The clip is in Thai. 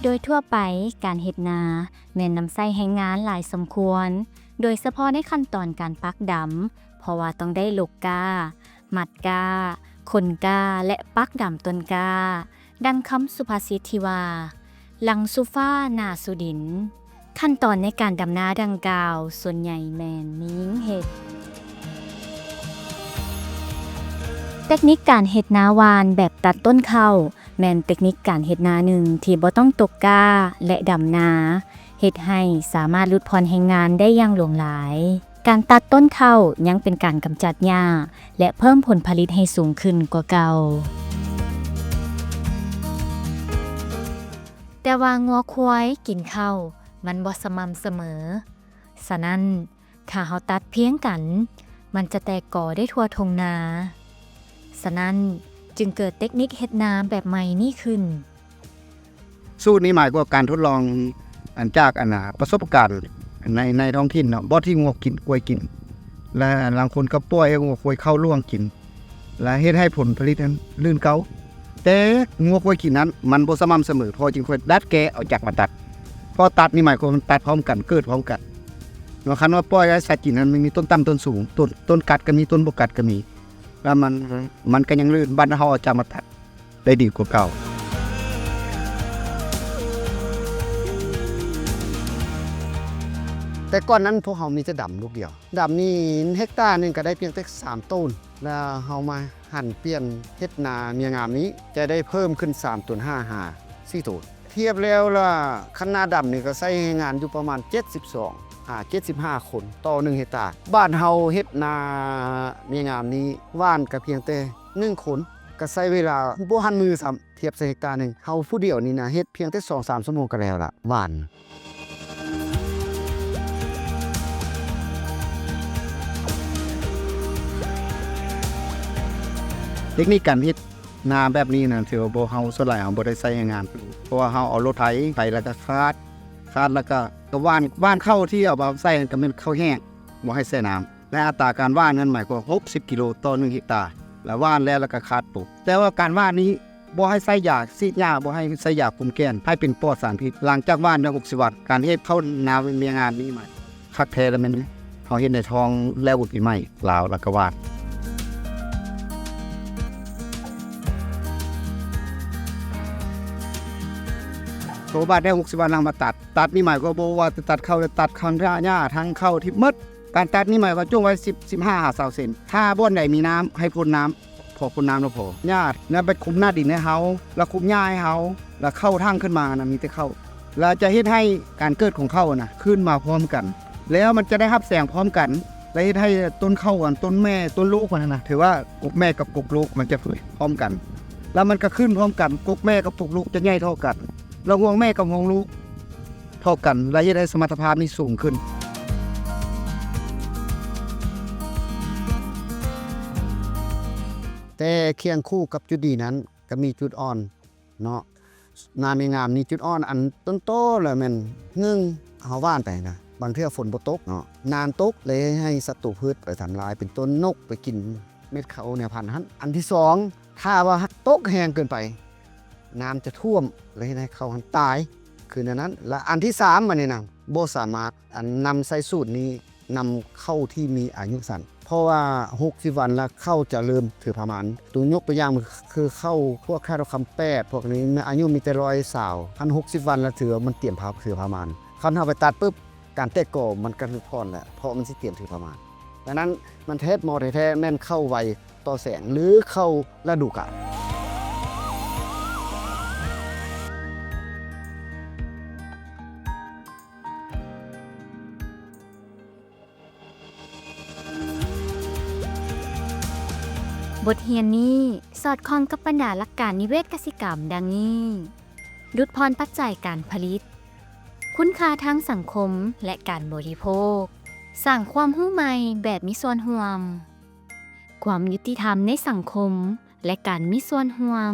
โดยทั่วไปการเฮ็ดนาแม่นนำใช้แรงงานหลายสมควรโดยเฉพาะในขั้นตอนการปักดำเพราะว่าต้องได้ลกกามัดกาขนกาและปักดำต้นกาดังคำสุภาษิตที่ว่าหลังสุฟ้าหน้าสุดินขั้นตอนในการดำนาดังกล่าวส่วนใหญ่แม่นมีหญิงเฮ็ดเทคนิคการเฮ็ดนาวานแบบตัดต้นข้าวแม่นเทคนิคการเฮ็ดนาหนึ่งที่บ่ต้องตกกาและดำนาเฮ็ดให้สามารถลดพรแรงงานได้อย่างหลวงหลายการตัดต้นข้าวยังเป็นการกำจัดหญ้าและเพิ่มผลผลิตให้สูงขึ้นกว่าเก่าแต่ว่างัวควายกินข้าวมันบ่สม่ำเสมอฉะนั้นถ้าเฮาตัดเพียงกันมันจะแตกกอได้ทั่วทงนาฉะนั้นจึงเกิดเทคนิคเฮ็ดนาแบบใหม่นี้ขึ้นสูตรนี้หมายว่าการทดลองจากประสบการณ์ในท้องถิ่นเนาะบ่ที่งัวกินกล้วยกินและบางคนก็ปล่อยให้งัวกล้วยเข้าร่วงกินและเฮ็ดให้ผลผลิตนั้นลื่นเกาแต่งัวกล้วยกินนั้นมันบ่สม่ำเสมอพอจึงค่อยดัดแกะเอาจากมาตัดพอตัดนี่หมายความมันตัดพร้อมกันเกิดพร้อมกันเนาะคันว่าปล่อยให้สัตว์กินนั้นมันมีต้นต่ำต้นสูงต้นกัดก็มีต้นบ่กัดก็มีแล้วมันก็ยังลื่นบ้านเฮาเอาจากมาตัดได้ดีกว่าเก่าแต่ก่อนนั้นพวกเฮามีแต่ดำลูกเดียวดำนี่เฮกตาร์นึงก็ได้เพียงแต่3ต้นแล้วเฮามาหั่นเปลี่ยนเฮ็ดนาเมียงามนี้จะได้เพิ่มขึ้น3ต้น5 4ต้นเทียบแล้วล่ะคันนาดำนี่ก็ใช้งานอยู่ประมาณ75 คนต่อ1เฮกตาร์บ้านเฮาเฮ็ดนาเมียงามนี้ว่านก็เพียงแต่1คนก็ใช้เวลาบ่หันมือซ้ำเทียบใส่เฮกตาร์นึงเฮาผู้เดียวนี่นะเฮ็ดเพียงแต่ 2-3 ชั่วโมงก็แล้วล่ะว่านเทคนิคการเฮ็ดนาแบบนี้นะถือว่าบ่เฮาส่วนหลายเฮาบ่ได้ใช้งานเพราะว่าเฮาเอารถไถไปแล้วก็คาดแล้วก็ว่านเข้าที่เอามาใส่ก็เป็นข้าวแห้งบ่ให้ใส่น้ำและอัตราการว่านนั้นหมายความ60กิโลต่อ1เฮกตาร์แล้วว่านแล้วก็คาดปลูกแต่ว่าการว่านนี้บ่ให้ใส่ยาฉีดยาบ่ให้ใส่ยาคุมแกนให้เป็นปลอดสารพิษหลังจากว่านได้60วันการเฮ็ดเข้านาเมียงานนี้ใหม่คักแท้แล้วแม่นเฮาเฮ็ดในท้องแล้วปีใหม่ลาวแล้วก็ว่านโตบาดได้60วันลังมาตัดนี่หมายก็บ่ว่าจะตัดเข้าตัดข้างหญ้าทั้งเข้าที่หมดการตัดนี่หมายว่าจ้วงไว้15-20 เซนถ้าบ่อนใดมีน้ำให้พ่นน้ำพอพ่นน้ำแล้วพอหญ้าแล้วไปคุมหน้าดินให้เฮาแล้วคุมหญ้าให้เฮาแล้วเข้าทางขึ้นมานะมีแต่เข้าแล้วจะเฮ็ดให้การเกิดของเข้านะขึ้นมาพร้อมกันแล้วมันจะได้รับแสงพร้อมกันและเฮ็ดให้ต้นเข้ากันต้นแม่ต้นลูกมันนะถือว่ากกแม่กับกกลูกมันจะพร้อมกันแล้วมันก็ขึ้นพร้อมกันกกแม่กับกกลูกจะใหญ่เท่ากันแล้วงวงแม่กับงวงลูกเท่ากันและจะได้สมรรถภาพนี้สูงขึ้นแต่เคียงคู่กับจุดดีนั้นก็มีจุดอ่อนเนาะนามีงามนี่จุดอ่อนอันต้นโตเลยแม่น1เฮาว่านไปนะบางเทื่อฝนบ่ตกเนาะนานตกเลยให้ศัตรูพืชไปทำลายเป็นต้นนกไปกินเม็ดข้าวเนี่ยพันธุ์นั้นอันที่2ถ้าว่าตกแห้งเกินไปน้ำจะท่วมเลยให้เขาหันตายคือนั้นและอันที่3มันนี่นะบ่สามารถนำใส่สูตรนี้นำเข้าที่มีอายุสั้นเพราะว่า60วันแล้วเข้าจะเริ่มถือประมาณตัวยกตัวอย่างคือเข้าพวกค่าทองคำ8พวกนี้อายุมีแต่120 วันแล้วถือมันเตรียมถือประมาณคันเฮาไปตัดปุ๊บการแตกกอมันก็พรแหละเพราะมันสิเตรียมถือประมาณดังนั้นมันเทศมอแท้แม่นเข้าไวต่อแสงหรือเข้าฤดูกาลบทเรียนนี้สอดคล้องกับบรรดาหลักการนิเวศกสิกรรมดังนี้ลดพรปัจจัยการผลิตคุณค่าทางสังคมและการบริโภคสร้างความรู้ใหม่แบบมีส่วนร่วมความยุติธรรมในสังคมและการมีส่วนร่วม